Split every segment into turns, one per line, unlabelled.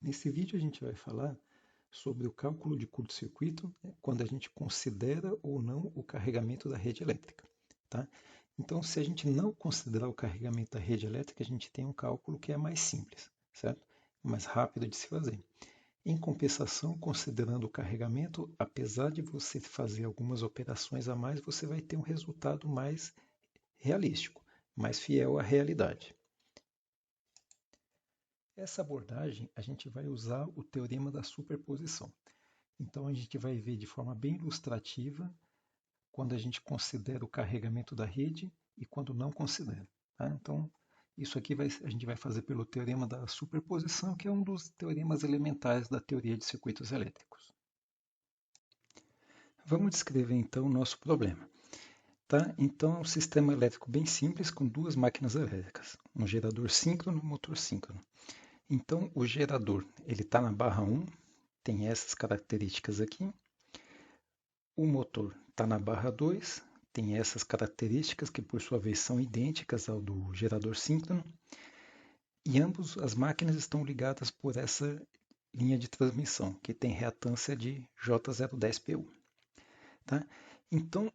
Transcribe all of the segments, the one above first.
Nesse vídeo a gente vai falar sobre o cálculo de curto-circuito, né, quando a gente considera ou não o carregamento da rede elétrica. Tá? Então, se a gente não considerar o carregamento da rede elétrica, a gente tem um cálculo que é mais simples, certo? Mais rápido de se fazer. Em compensação, considerando o carregamento, apesar de você fazer algumas operações a mais, você vai ter um resultado mais realístico, mais fiel à realidade. Essa abordagem, a gente vai usar o teorema da superposição. Então, a gente vai ver de forma bem ilustrativa quando a gente considera o carregamento da rede e quando não considera. Tá? Então, isso aqui a gente vai fazer pelo teorema da superposição, que é um dos teoremas elementares da teoria de circuitos elétricos. Vamos descrever então o nosso problema. Tá? Então, é um sistema elétrico bem simples com duas máquinas elétricas, um gerador síncrono e um motor síncrono. Então, o gerador ele está na barra 1, tem essas características aqui. O motor está na barra 2, tem essas características que por sua vez são idênticas ao do gerador síncrono. E ambas as máquinas estão ligadas por essa linha de transmissão, que tem reatância de J010PU. Tá? Então,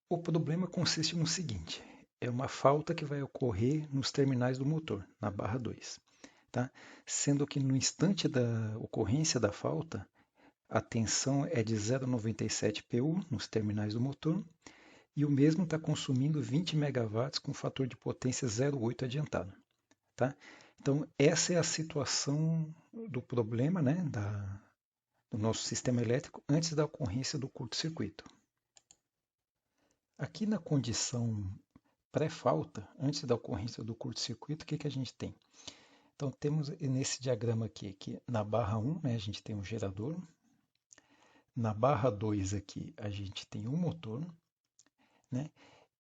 o problema consiste no seguinte, é uma falta que vai ocorrer nos terminais do motor, na barra 2. Tá? Sendo que no instante da ocorrência da falta, a tensão é de 0,97 PU nos terminais do motor e o mesmo está consumindo 20 megawatts com fator de potência 0,8 adiantado. Tá? Então, essa é a situação do problema, né, do nosso sistema elétrico antes da ocorrência do curto-circuito. Aqui na condição pré-falta, antes da ocorrência do curto-circuito, o que a gente tem? Então, temos nesse diagrama aqui, que na barra 1, né, a gente tem um gerador. Na barra 2 aqui, a gente tem um motor. Né?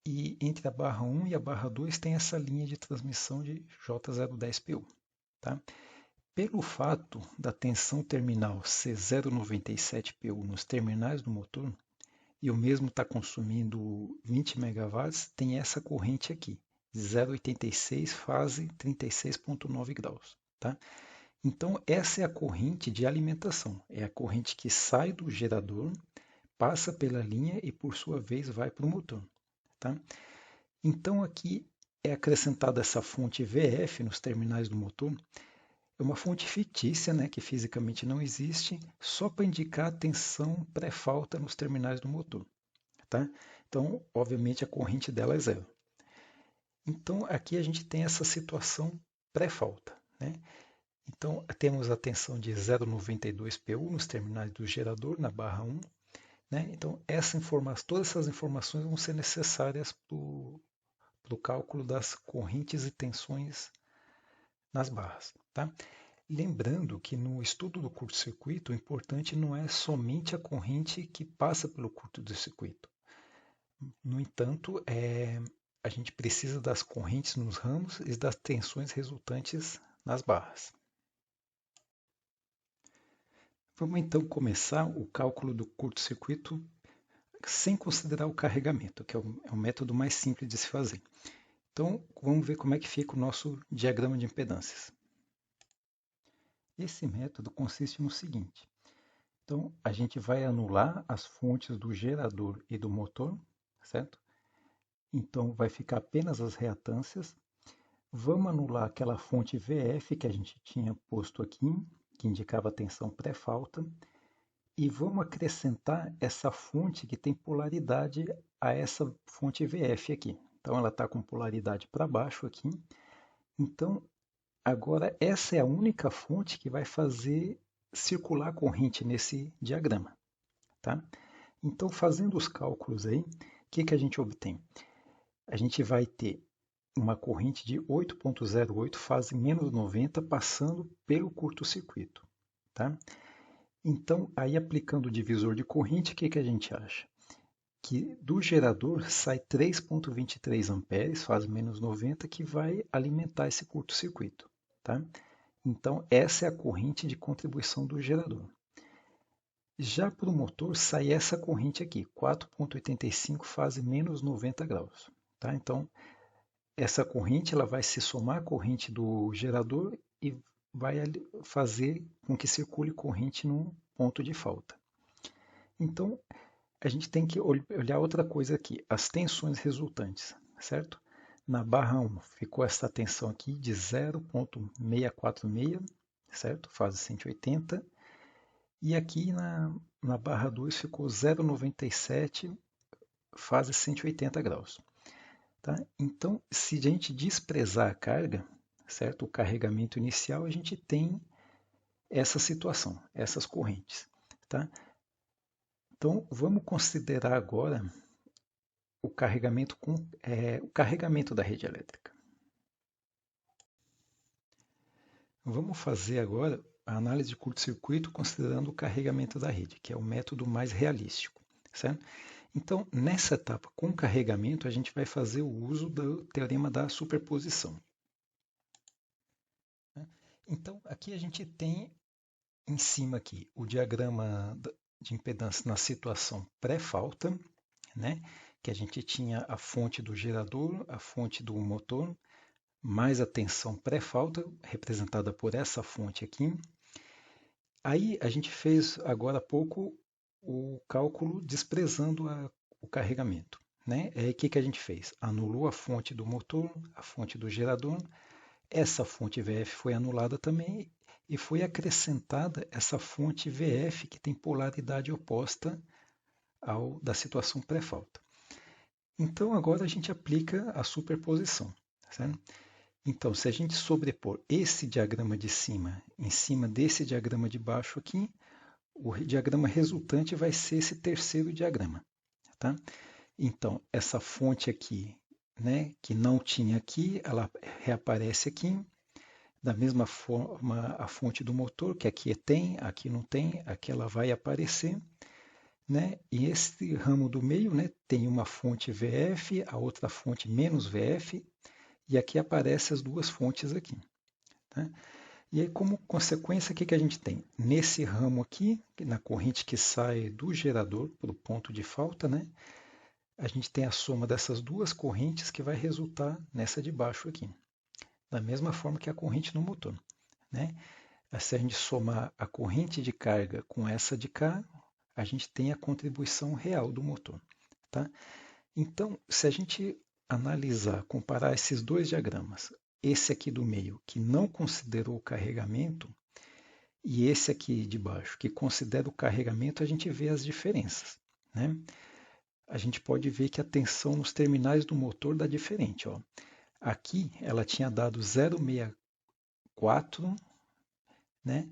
E entre a barra 1 e a barra 2 tem essa linha de transmissão de J010PU. Tá? Pelo fato da tensão terminal ser 0,97 PU nos terminais do motor, e o mesmo está consumindo 20 megawatts, tem essa corrente aqui, 0,86 fase 36,9 graus. Tá? Então, essa é a corrente de alimentação, é a corrente que sai do gerador, passa pela linha e, por sua vez, vai para o motor. Tá? Então, aqui é acrescentada essa fonte VF nos terminais do motor. É uma fonte fictícia, né, que fisicamente não existe, só para indicar a tensão pré-falta nos terminais do motor. Tá? Então, obviamente, a corrente dela é zero. Então, aqui a gente tem essa situação pré-falta. Né? Então, temos a tensão de 0,92 PU nos terminais do gerador, na barra 1. Né? Então, todas essas informações vão ser necessárias para o cálculo das correntes e tensões nas barras. Tá? Lembrando que no estudo do curto-circuito, o importante não é somente a corrente que passa pelo curto-circuito. No entanto, a gente precisa das correntes nos ramos e das tensões resultantes nas barras. Vamos então começar o cálculo do curto-circuito sem considerar o carregamento, que é o método mais simples de se fazer. Então, vamos ver como é que fica o nosso diagrama de impedâncias. Esse método consiste no seguinte. Então, a gente vai anular as fontes do gerador e do motor, certo? Então, vai ficar apenas as reatâncias. Vamos anular aquela fonte VF que a gente tinha posto aqui, que indicava a tensão pré-falta, e vamos acrescentar essa fonte que tem polaridade a essa fonte VF aqui. Então, ela está com polaridade para baixo aqui. Então, agora essa é a única fonte que vai fazer circular a corrente nesse diagrama. Tá? Então, fazendo os cálculos aí, o que a gente obtém? A gente vai ter uma corrente de 8,08 fase menos 90 passando pelo curto-circuito. Tá? Então, aí aplicando o divisor de corrente, o que a gente acha? Que do gerador sai 3,23 amperes, fase menos 90, que vai alimentar esse curto-circuito. Tá? Então, essa é a corrente de contribuição do gerador. Já para o motor sai essa corrente aqui, 4,85 fase menos 90 graus. Tá? Então, essa corrente ela vai se somar à corrente do gerador e vai fazer com que circule corrente no ponto de falta. Então, a gente tem que olhar outra coisa aqui, as tensões resultantes, certo? Na barra 1 ficou essa tensão aqui de 0,646, certo? Fase 180. E aqui na barra 2 ficou 0,97, fase 180 graus. Tá? Então, se a gente desprezar a carga, certo? O carregamento inicial, a gente tem essa situação, essas correntes. Tá? Então, vamos considerar agora o carregamento, o carregamento da rede elétrica. Vamos fazer agora a análise de curto-circuito considerando o carregamento da rede, que é o método mais realístico. Certo? Então, nessa etapa, com carregamento, a gente vai fazer o uso do teorema da superposição. Então, aqui a gente tem em cima aqui o diagrama de impedância na situação pré-falta, né? Que a gente tinha a fonte do gerador, a fonte do motor, mais a tensão pré-falta, representada por essa fonte aqui. Aí a gente fez agora há pouco o cálculo desprezando o carregamento. Né? Aí o que a gente fez? Anulou a fonte do motor, a fonte do gerador, essa fonte VF foi anulada também e foi acrescentada essa fonte VF que tem polaridade oposta ao da situação pré-falta. Então agora a gente aplica a superposição. Certo? Então, se a gente sobrepor esse diagrama de cima em cima desse diagrama de baixo aqui, o diagrama resultante vai ser esse terceiro diagrama. Tá? Então, essa fonte aqui, né, que não tinha aqui, ela reaparece aqui. Da mesma forma, a fonte do motor, que aqui tem, aqui não tem, aqui ela vai aparecer. Né? E esse ramo do meio, né, tem uma fonte VF, a outra fonte menos VF, e aqui aparecem as duas fontes aqui. Tá? E aí, como consequência, o que a gente tem? Nesse ramo aqui, na corrente que sai do gerador para o ponto de falta, né, a gente tem a soma dessas duas correntes que vai resultar nessa de baixo aqui. Da mesma forma que a corrente no motor. Né? Se a gente somar a corrente de carga com essa de cá, a gente tem a contribuição real do motor. Tá? Então, se a gente analisar, comparar esses dois diagramas, esse aqui do meio, que não considerou o carregamento, e esse aqui de baixo, que considera o carregamento, a gente vê as diferenças. Né? A gente pode ver que a tensão nos terminais do motor dá diferente. Ó. Aqui ela tinha dado 0,64, né,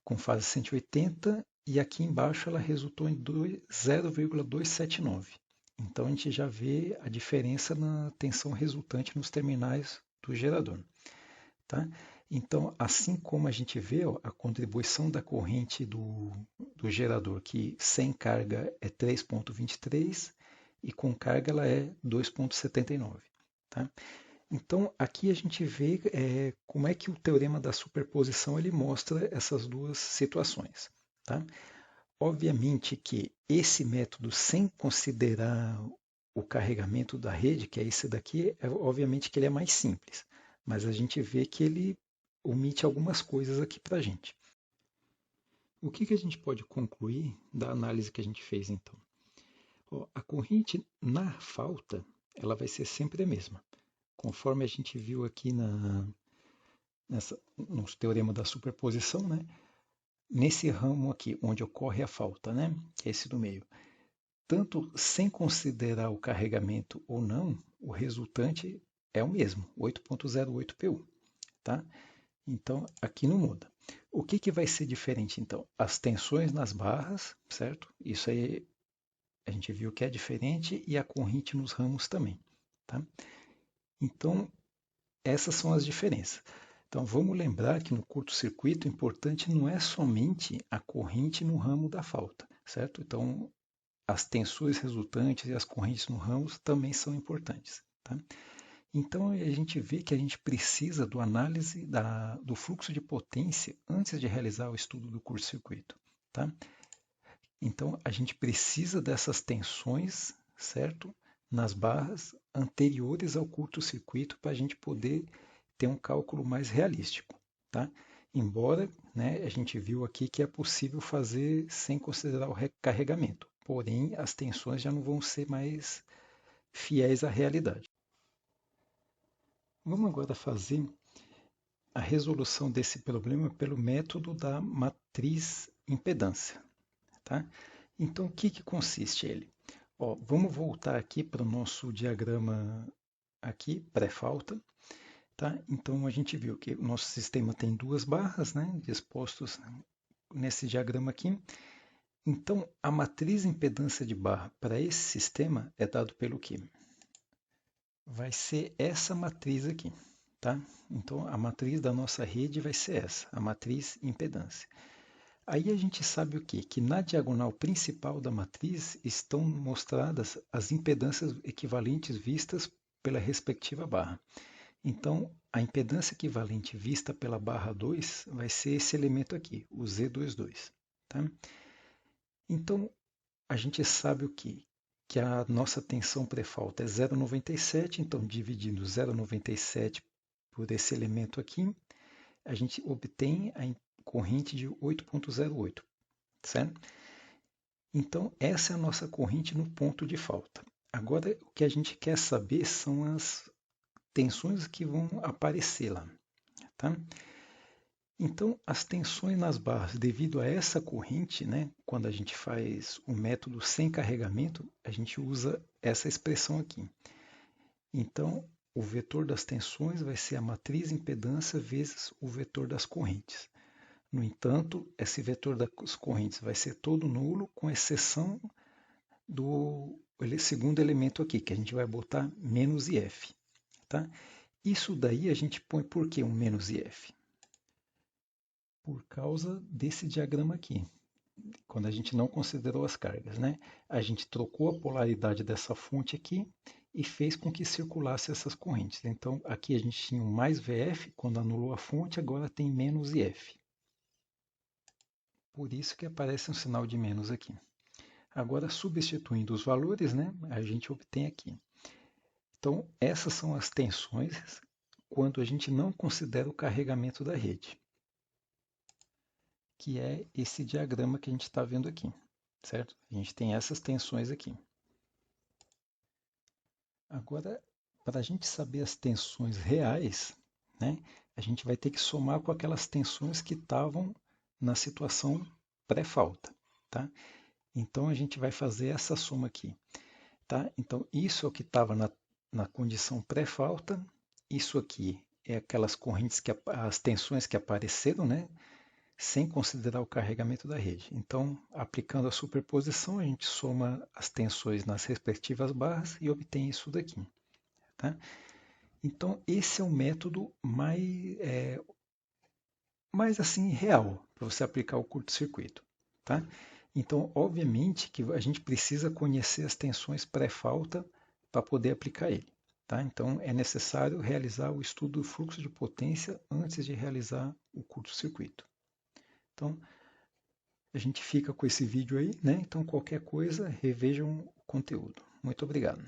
com fase 180, e aqui embaixo ela resultou em 0,279. Então a gente já vê a diferença na tensão resultante nos terminais do gerador. Tá? Então, assim como a gente vê ó, a contribuição da corrente do gerador, que sem carga é 3,23 e com carga ela é 2,79. Tá? Então, aqui a gente vê como é que o teorema da superposição ele mostra essas duas situações. Tá? Obviamente que esse método, sem considerar o carregamento da rede, que é esse daqui, obviamente que ele é mais simples, mas a gente vê que ele omite algumas coisas aqui para a gente. O que a gente pode concluir da análise que a gente fez então? A corrente na falta, ela vai ser sempre a mesma. Conforme a gente viu aqui no teorema da superposição, né? Nesse ramo aqui, onde ocorre a falta, né? Que é esse do meio. Tanto sem considerar o carregamento ou não, o resultante é o mesmo, 8,08 PU. Tá? Então, aqui não muda. O que vai ser diferente, então? As tensões nas barras, certo? Isso aí a gente viu que é diferente e a corrente nos ramos também. Tá? Então, essas são as diferenças. Então, vamos lembrar que no curto-circuito o importante não é somente a corrente no ramo da falta, certo? Então, as tensões resultantes e as correntes no ramo também são importantes. Tá? Então, a gente vê que a gente precisa do análise do fluxo de potência antes de realizar o estudo do curto-circuito. Tá? Então, a gente precisa dessas tensões, certo? Nas barras anteriores ao curto-circuito para a gente poder ter um cálculo mais realístico. Tá? Embora, né, a gente viu aqui que é possível fazer sem considerar o recarregamento, porém as tensões já não vão ser mais fiéis à realidade. Vamos agora fazer a resolução desse problema pelo método da matriz impedância, tá? Então, o que que consiste ele? Ó, vamos voltar aqui para o nosso diagrama aqui, pré-falta, tá? Então, a gente viu que o nosso sistema tem duas barras, né, dispostos nesse diagrama aqui. Então, a matriz impedância de barra para esse sistema é dado pelo quê? Vai ser essa matriz aqui, tá? Então, a matriz da nossa rede vai ser essa, a matriz impedância. Aí a gente sabe o quê? Que na diagonal principal da matriz estão mostradas as impedâncias equivalentes vistas pela respectiva barra. Então, a impedância equivalente vista pela barra 2 vai ser esse elemento aqui, o Z22. Tá? Então, a gente sabe o quê? Que a nossa tensão pré-falta é 0,97, então dividindo 0,97 por esse elemento aqui, a gente obtém a corrente de 8,08, certo? Então, essa é a nossa corrente no ponto de falta. Agora, o que a gente quer saber são as tensões que vão aparecer lá, tá? Então, as tensões nas barras, devido a essa corrente, né, quando a gente faz o método sem carregamento, a gente usa essa expressão aqui. Então, o vetor das tensões vai ser a matriz impedância vezes o vetor das correntes. No entanto, esse vetor das correntes vai ser todo nulo, com exceção do segundo elemento aqui, que a gente vai botar menos IF. Tá? Isso daí a gente põe por que um menos IF? Por causa desse diagrama aqui, quando a gente não considerou as cargas. Né? A gente trocou a polaridade dessa fonte aqui e fez com que circulasse essas correntes. Então, aqui a gente tinha um mais VF, quando anulou a fonte, agora tem menos IF. Por isso que aparece um sinal de menos aqui. Agora, substituindo os valores, né, a gente obtém aqui. Então, essas são as tensões quando a gente não considera o carregamento da rede, que é esse diagrama que a gente está vendo aqui, certo? A gente tem essas tensões aqui. Agora, para a gente saber as tensões reais, né, a gente vai ter que somar com aquelas tensões que estavam na situação pré-falta, tá? Então, a gente vai fazer essa soma aqui, tá? Então, isso é o que estava na condição pré-falta, isso aqui é aquelas correntes, as tensões que apareceram, né, sem considerar o carregamento da rede. Então, aplicando a superposição, a gente soma as tensões nas respectivas barras e obtém isso daqui. Tá? Então, esse é o método mais assim real para você aplicar o curto-circuito. Tá? Então, obviamente que a gente precisa conhecer as tensões pré-falta para poder aplicar ele. Tá? Então, é necessário realizar o estudo do fluxo de potência antes de realizar o curto-circuito. Então, a gente fica com esse vídeo aí, né? Então, qualquer coisa, revejam o conteúdo. Muito obrigado.